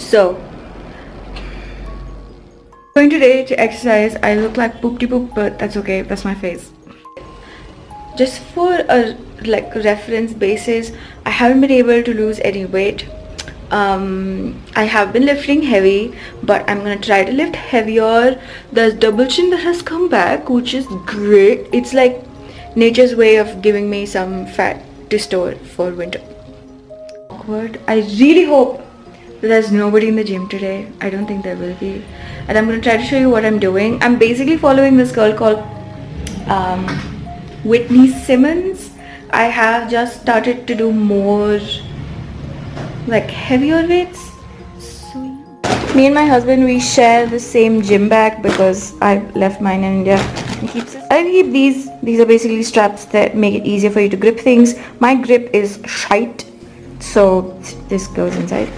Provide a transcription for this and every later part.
So, going today to exercise. I look like poopty poop, but that's okay. That's my face. Just for a reference basis, I haven't been able to lose any weight. I have been lifting heavy, but I'm gonna try to lift heavier. There's double chin that has come back, which is great. It's like nature's way of giving me some fat to store for winter. Awkward. I really hope that there's nobody in the gym today. I don't think there will be. And I'm gonna try to show you what I'm doing. I'm basically following this girl called Whitney Simmons. I have just started to do more heavier weights. So me and my husband, we share the same gym bag because I left mine in India. I keep these. These are basically straps that make it easier for you to grip things. My grip is shite, so this goes inside.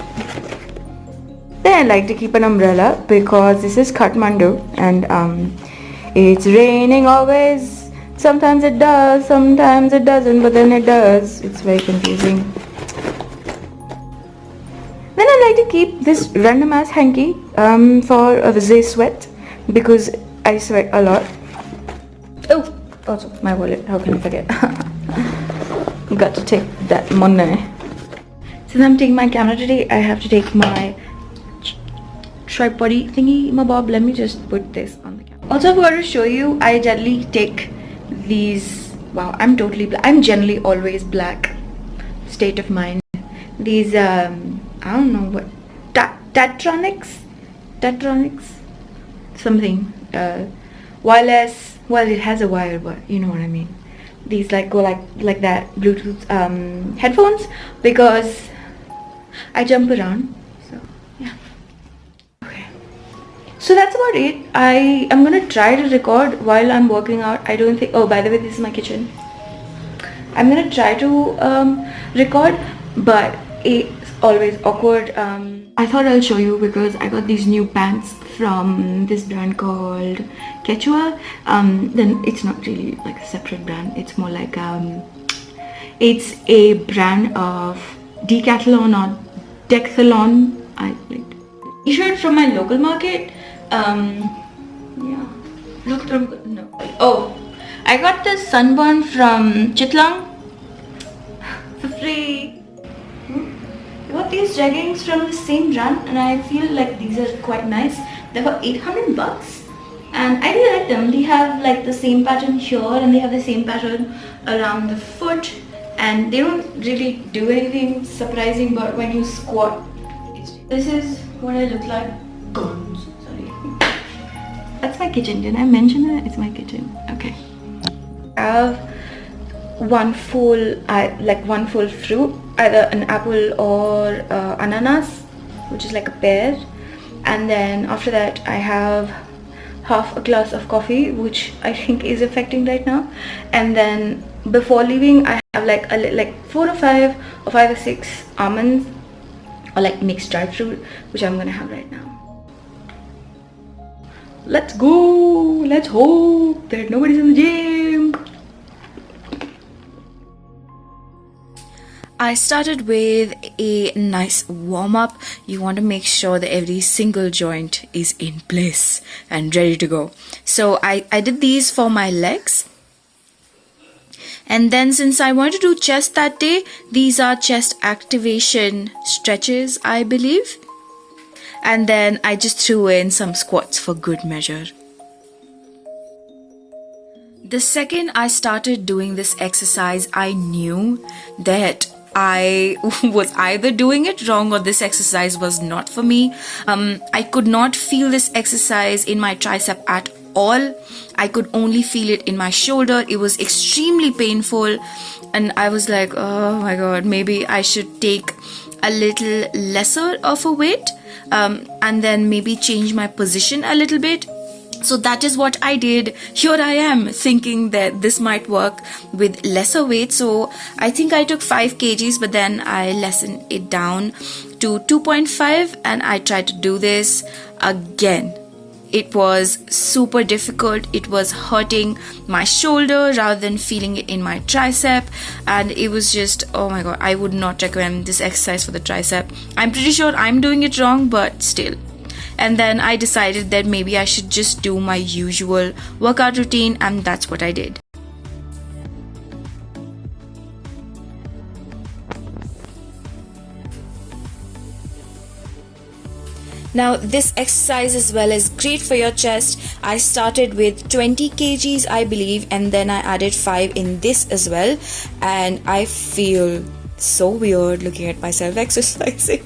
Then I like to keep an umbrella because this is Kathmandu and it's raining always. Sometimes it does, sometimes it doesn't, but then it does. It's very confusing. Then I like to keep this random ass hanky for a Vizay sweat because I sweat a lot. Oh, also my wallet. How can I forget? Got to take that money. Since I'm taking my camera today, I have to take my tripod thingy, my bob. Let me just put this on the camera. Also, I forgot to show you, I generally take these. Wow, I'm totally black. I'm generally always black. State of mind. These I don't know what Tatronics, something wireless. Well, it has a wire, but you know what I mean. These go like that Bluetooth headphones because I jump around. So yeah. Okay. So that's about it. I am gonna try to record while I'm working out. I don't think. Oh, by the way, this is my kitchen. I'm gonna try to record, but it's always awkward. I thought I'll show you because I got these new pants from this brand called Quechua. Then it's not really like a separate brand. It's more like it's a brand of Decathlon or Decathlon. I like t-shirt from my local market. Yeah. Look, no. Oh, I got this sunburn from Chitlang for free. I got these jeggings from the same brand and I feel like these are quite nice. They were 800 bucks and I really like them. They have the same pattern here and they have the same pattern around the foot and they don't really do anything surprising, but when you squat, this is what I look like. Sorry. That's my kitchen. Didn't I mention it? It's my kitchen. Okay. I have one full fruit, either an apple or ananas, which is like a pear, and then after that I have half a glass of coffee, which I think is affecting right now, and then before leaving I have 4 or 5 or 5 or 6 almonds or mixed dry fruit, which I'm gonna have right now. Let's go. Let's hope that nobody's in the gym. I started with a nice warm-up. You want to make sure that every single joint is in place and ready to go. So I did these for my legs. And then since I wanted to do chest that day, these are chest activation stretches, I believe. And then I just threw in some squats for good measure. The second I started doing this exercise, I knew that I was either doing it wrong or this exercise was not for me. I could not feel this exercise in my tricep at all. I could only feel it in my shoulder. It was extremely painful and I was like, oh my god, maybe I should take a little lesser of a weight and then maybe change my position a little bit. So that is what I did. Here I am thinking that this might work with lesser weight. So I think I took 5 kgs, but then I lessened it down to 2.5 and I tried to do this again. it was super difficult. It was hurting my shoulder rather than feeling it in my tricep, and it was just, oh my god, I would not recommend this exercise for the tricep. I'm pretty sure I'm doing it wrong, but still. And then I decided that maybe I should just do my usual workout routine, and that's what I did. Now this exercise as well is great for your chest. I started with 20 kgs I believe, and then I added 5 in this as well, and I feel so weird looking at myself exercising.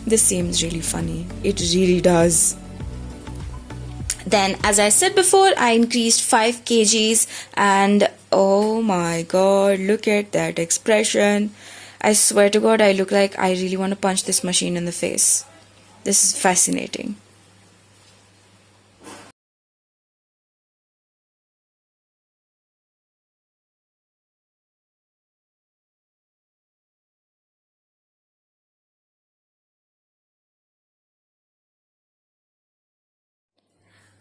This seems really funny. It really does. Then, as I said before, I increased 5 kgs, and oh my god, look at that expression. I swear to god, I look like I really want to punch this machine in the face. This is fascinating.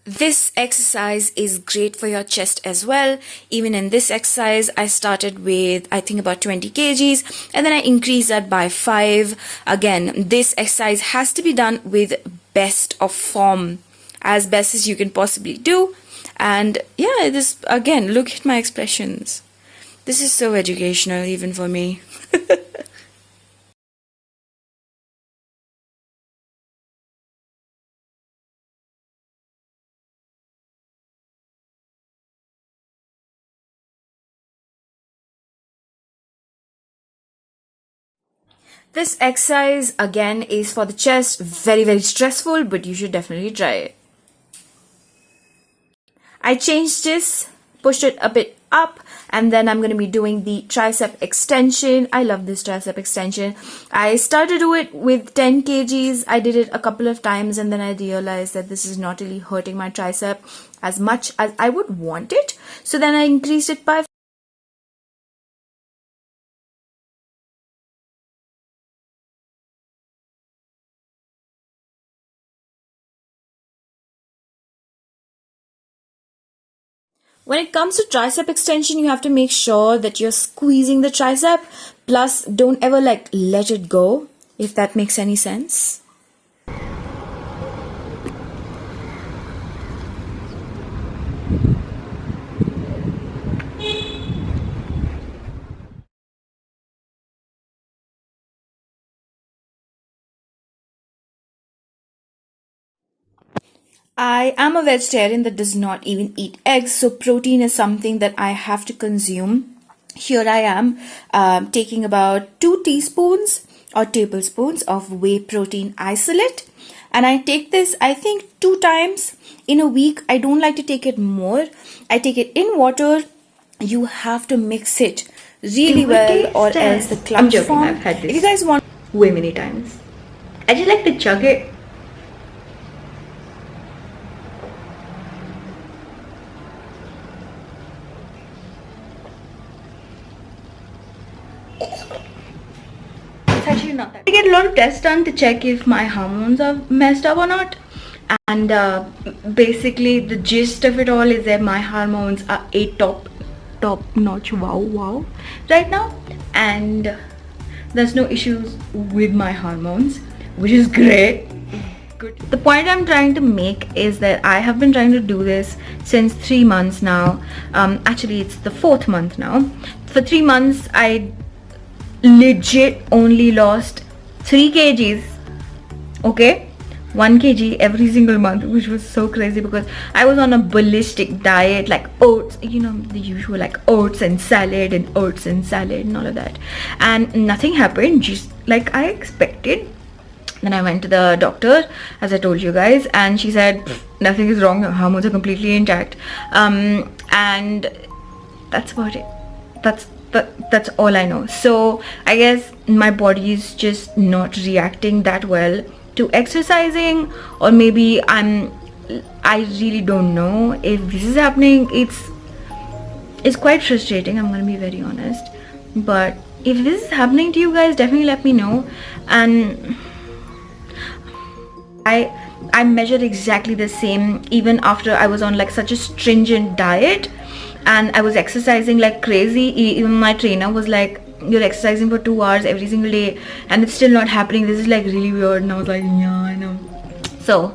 This exercise is great for your chest as well. Even in this exercise, I started with, I think, about 20 kgs, and then I increased that by 5. Again, this exercise has to be done with best of form, as best as you can possibly do. And yeah, this, again, look at my expressions. This is so educational even for me. This exercise again is for the chest, very stressful, but you should definitely try it. I changed this, pushed it a bit up, and then I'm going to be doing the tricep extension. I love this tricep extension. I started to do it with 10 kgs. I did it a couple of times, and then I realized that this is not really hurting my tricep as much as I would want it. So then I increased it by When it comes to tricep extension, you have to make sure that you're squeezing the tricep, plus don't ever like let it go, if that makes any sense. I am a vegetarian that does not even eat eggs, so protein is something that I have to consume. Here I am taking about 2 teaspoons or tablespoons of whey protein isolate, and I take this, I think, 2 times in a week. I don't like to take it more. I take it in water. You have to mix it really well, or else the clumps I'm joking, form. I've had this If you guys want way many times. I just like to chug it. It's actually not that. I get a lot of tests done to check if my hormones are messed up or not. And basically the gist of it all is that my hormones are a top notch wow right now, and there's no issues with my hormones, which is great. Good. The point I'm trying to make is that I have been trying to do this since 3 months now. Actually it's the 4th month now. For 3 months I legit only lost 3 kgs, okay, 1 kg every single month, which was so crazy because I was on a ballistic diet, like oats, you know, the usual, like oats and salad and all of that, and nothing happened, just like I expected. Then I went to the doctor, as I told you guys, and she said nothing is wrong, your hormones are completely intact, and that's about it. That's all I know. So I guess my body is just not reacting that well to exercising, or maybe I really don't know if this is happening. It's quite frustrating, I'm gonna be very honest, but if this is happening to you guys, definitely let me know. And I measured exactly the same even after I was on like such a stringent diet, and I was exercising like crazy. Even my trainer was like, you're exercising for 2 hours every single day and it's still not happening, this is like really weird. And I was like, yeah, I know. So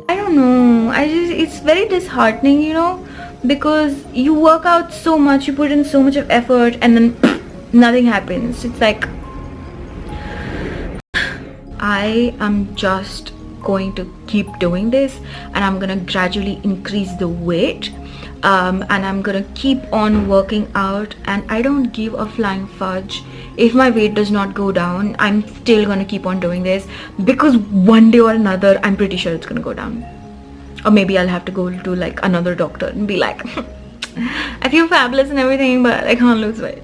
I don't know, it's very disheartening, because you work out so much, you put in so much of effort, and then nothing happens. It's like I am just going to keep doing this, and I'm gonna gradually increase the weight, and I'm gonna keep on working out, and I don't give a flying fudge if my weight does not go down. I'm still gonna keep on doing this, because one day or another I'm pretty sure it's gonna go down. Or maybe I'll have to go to like another doctor and be like, I feel fabulous and everything, but I can't lose weight.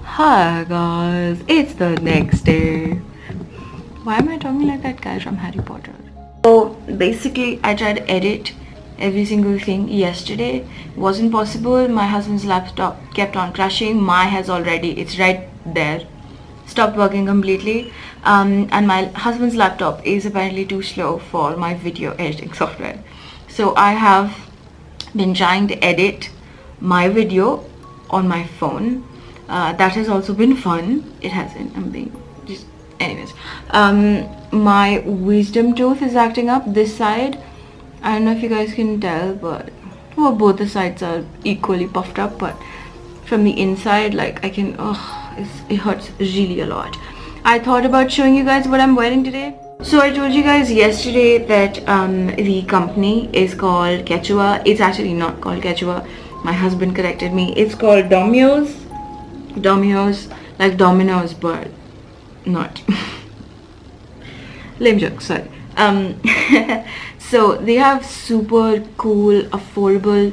Hi guys, it's the next day. Why am I talking like that guy from Harry Potter? So basically I tried to edit every single thing yesterday. It wasn't possible. My husband's laptop kept on crashing. It's right there, stopped working completely. And my husband's laptop is apparently too slow for my video editing software. So I have been trying to edit my video on my phone. That has also been fun. It hasn't. I'm being just anyways. My wisdom tooth is acting up this side. I don't know if you guys can tell, but well, both the sides are equally puffed up, but from the inside, like I can, it hurts really a lot. I thought about showing you guys what I'm wearing today. So I told you guys yesterday that the company is called Quechua. It's actually not called Quechua. My husband corrected me. It's called Domino's. Domino's, like Domino's, but not. Lame joke, sorry. So they have super cool, affordable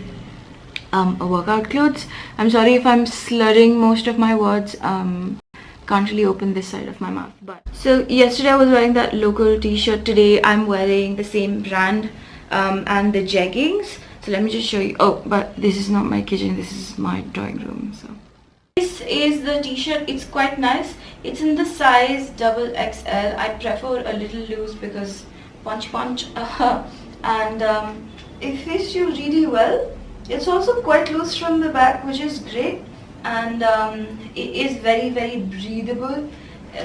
workout clothes. I'm sorry if I'm slurring most of my words. Can't really open this side of my mouth. But so yesterday I was wearing that local t-shirt. Today I'm wearing the same brand and the jeggings. So let me just show you. Oh, but this is not my kitchen, this is my drawing room. So this is the t-shirt. It's quite nice. It's in the size double XL. I prefer a little loose because punch and it fits you really well. It's also quite loose from the back, which is great, and it is very breathable.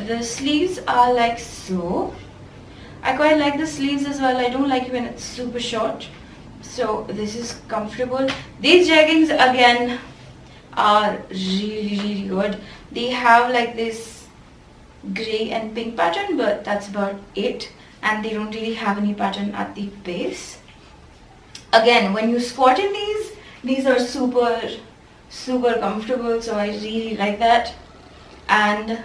The sleeves are like so. I quite like the sleeves as well. I don't like it when it's super short, so this is comfortable. These jeggings again are really good. They have like this gray and pink pattern, but that's about it, and they don't really have any pattern at the base. Again, when you squat in these are super comfortable, so I really like that. And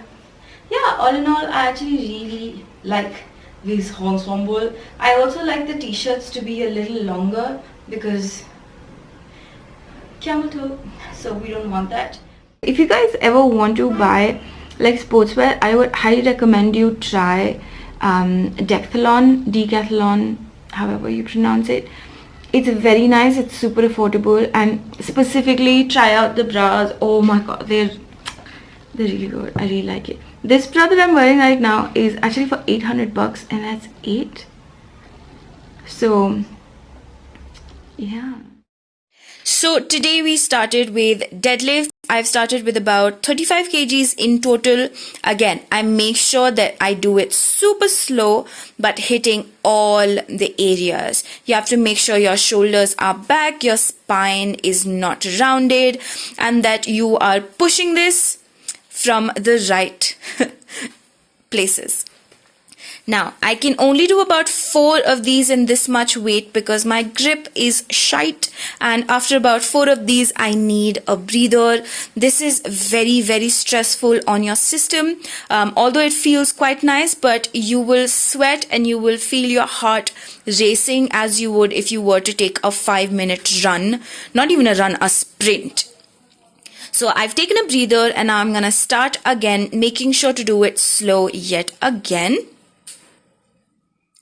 yeah, all in all, I actually really like this ensemble. I also like the t-shirts to be a little longer because camel toe, so we don't want that. If you guys ever want to buy like sportswear, I would highly recommend you try Decathlon, however you pronounce it. It's very nice, it's super affordable, and specifically try out the bras. Oh my god, they're really good. I really like it. This bra that I'm wearing right now is actually for 800 bucks, and that's it. So yeah. So today we started with deadlifts. I've started with about 35 kgs in total. Again, I make sure that I do it super slow, but hitting all the areas. You have to make sure your shoulders are back, your spine is not rounded, and that you are pushing this from the right places. Now, I can only do about 4 of these in this much weight because my grip is shite, and after about 4 of these, I need a breather. This is very stressful on your system. Although it feels quite nice, but you will sweat and you will feel your heart racing as you would if you were to take a 5-minute run. Not even a run, a sprint. So I've taken a breather and now I'm gonna start again, making sure to do it slow yet again.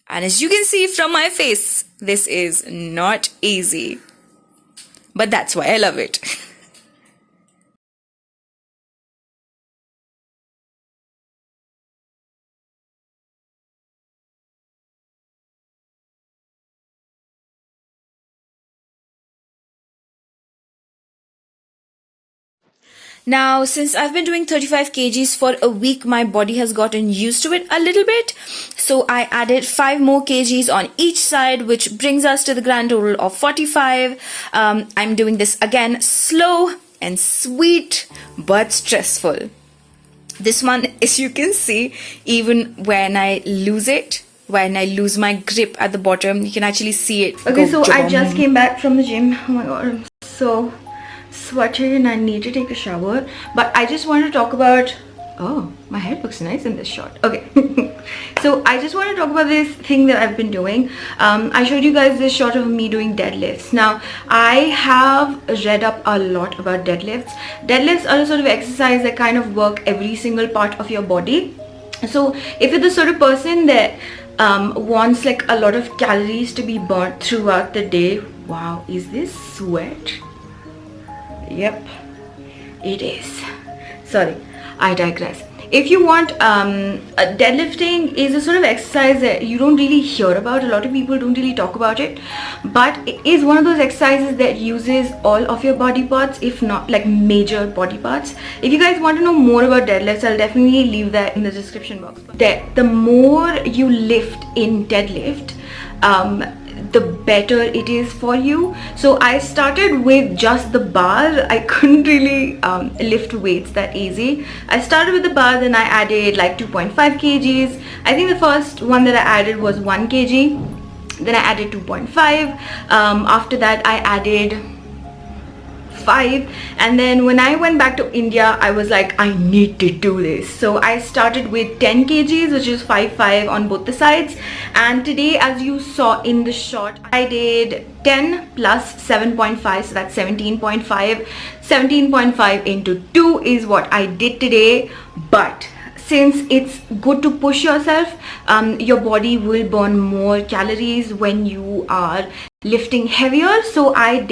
And as you can see from my face, this is not easy. But that's why I love it. Now, since I've been doing 35 kgs for a week, my body has gotten used to it a little bit. So I added 5 more kgs on each side, which brings us to the grand total of 45. I'm doing this again slow and sweet, but stressful. This one, as you can see, even when I lose it, when I lose my grip at the bottom, you can actually see it. Okay, so I just came back from the gym. Oh my god, I'm so sweaty and I need to take a shower. But I just want to talk about... Oh, my hair looks nice in this shot. Okay. So I just want to talk about this thing that I've been doing. I showed you guys this shot of me doing deadlifts. Now, I have read up a lot about deadlifts. Deadlifts are a sort of exercise that kind of work every single part of your body. So if you're the sort of person that wants like a lot of calories to be burnt throughout the day... Wow, is this sweat? Yep, it is. Sorry, I digress. If you want, deadlifting is a sort of exercise that you don't really hear about. A lot of people don't really talk about it, but it is one of those exercises that uses all of your body parts, if not like major body parts. If you guys want to know more about deadlifts, I'll definitely leave that in the description box. The more you lift in deadlift, the better it is for you. So I started with just the bar. I couldn't really lift weights that easy. I started with the bar, then I added like 2.5 kgs. I think the first one that I added was 1 kg. Then I added 2.5. After that I added 5, and then when I went back to India, I was like, I need to do this. So I started with 10 kgs, which is 5 on both the sides. And today, as you saw in the shot, I did 10 plus 7.5, so that's 17.5. 17.5 into 2 is what I did today. But since it's good to push yourself, your body will burn more calories when you are lifting heavier. So I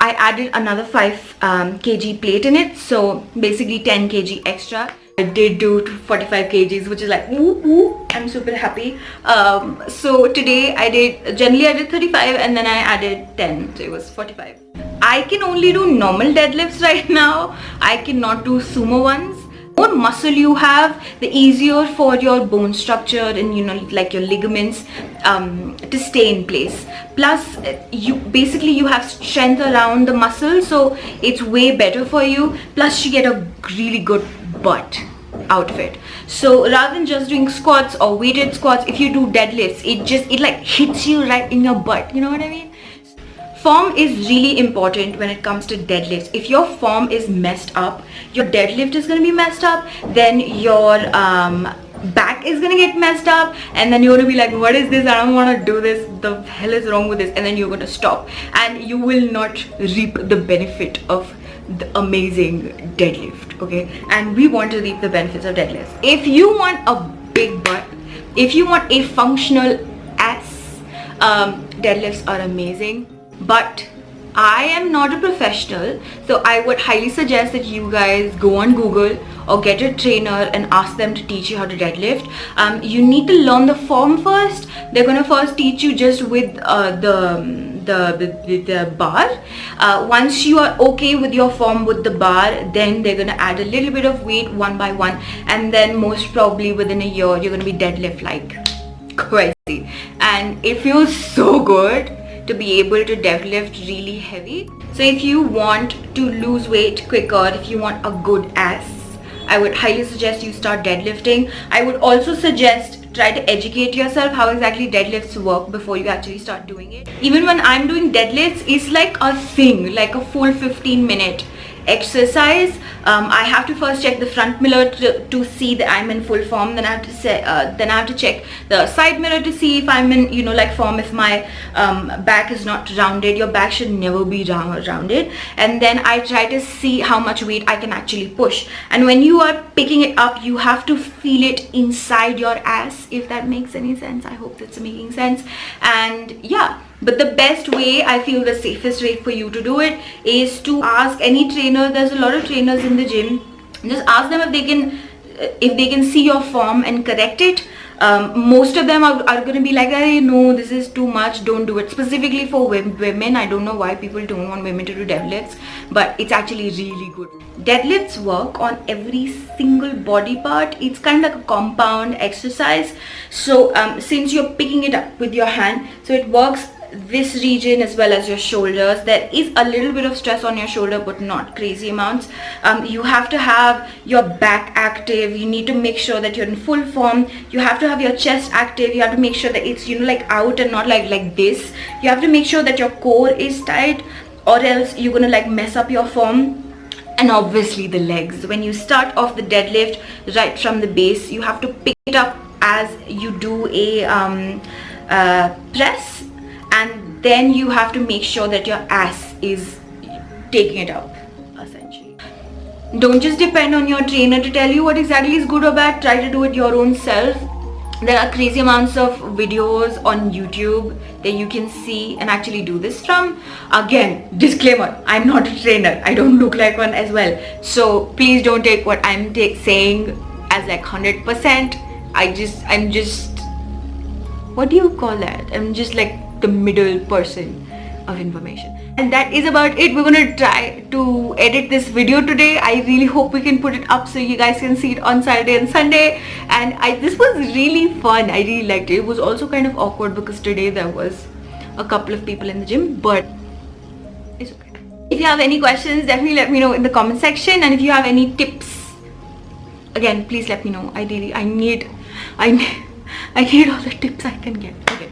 added another 5 kg plate in it, so basically 10 kg extra. I did do 45 kgs, which is like woo, I'm super happy. So today generally I did 35 and then I added 10, so it was 45. I can only do normal deadlifts right now. I cannot do sumo ones. The more muscle you have, the easier for your bone structure and like your ligaments to stay in place. Plus you have strength around the muscle, so it's way better for you. Plus you get a really good butt out of it. So rather than just doing squats or weighted squats, if you do deadlifts, it like hits you right in your butt, you know what I mean? Form is really important when it comes to deadlifts. If your form is messed up, your deadlift is going to be messed up, then your back is going to get messed up, and then you're going to be like, what is this? I don't want to do this. The hell is wrong with this? And then you're going to stop, and you will not reap the benefit of the amazing deadlift, okay? And we want to reap the benefits of deadlifts. If you want a big butt, if you want a functional ass, deadlifts are amazing. But I am not a professional, so I would highly suggest that you guys go on Google or get a trainer and ask them to teach you how to deadlift. You need to learn the form first. They're gonna first teach you just with the bar. Once you are okay with your form with the bar, then they're gonna add a little bit of weight one by one, and then most probably within a year you're gonna be deadlift like crazy, and it feels so good to be able to deadlift really heavy. So if you want to lose weight quicker, if you want a good ass, I would highly suggest you start deadlifting. I would also suggest try to educate yourself how exactly deadlifts work before you actually start doing it. Even when I'm doing deadlifts, it's like a thing, like a full 15-minute exercise. I have to first check the front mirror to see that I'm in full form. Then I have to check the side mirror to see if I'm in like form. If my back is not rounded, your back should never be rounded. And then I try to see how much weight I can actually push. And when you are picking it up, you have to feel it inside your ass, if that makes any sense. I hope that's making sense. And yeah, but the best way, I feel the safest way for you to do it is to ask any trainer. There's a lot of trainers in the gym. Just ask them if they can see your form and correct it. Most of them are going to be like, hey, no, this is too much, don't do it. Specifically for women, I don't know why people don't want women to do deadlifts, but it's actually really good. Deadlifts work on every single body part. It's kind of like a compound exercise. So since you're picking it up with your hand, so it works this region as well as your shoulders. There is a little bit of stress on your shoulder, but not crazy amounts. You have to have your back active. You need to make sure that you're in full form. You have to have your chest active. You have to make sure that it's, you know, like out and not like this. You have to make sure that your core is tight, or else you're gonna like mess up your form. And obviously the legs. When you start off the deadlift right from the base, you have to pick it up as you do a press, and then you have to make sure that your ass is taking it up, essentially. Don't just depend on your trainer to tell you what exactly is good or bad. Try to do it your own self. There are crazy amounts of videos on YouTube that you can see and actually do this from. Again, disclaimer, I'm not a trainer. I don't look like one as well. So please don't take what I'm saying as like 100%. I'm just, what do you call that? I'm just like the middle person of information. And that is about it. We're gonna try to edit this video today. I really hope we can put it up so you guys can see it on Saturday and Sunday. And this was really fun. I really liked it. It was also kind of awkward because today there was a couple of people in the gym, but it's okay. If you have any questions, definitely let me know in the comment section. And if you have any tips, again, please let me know. I need all the tips I can get. Okay.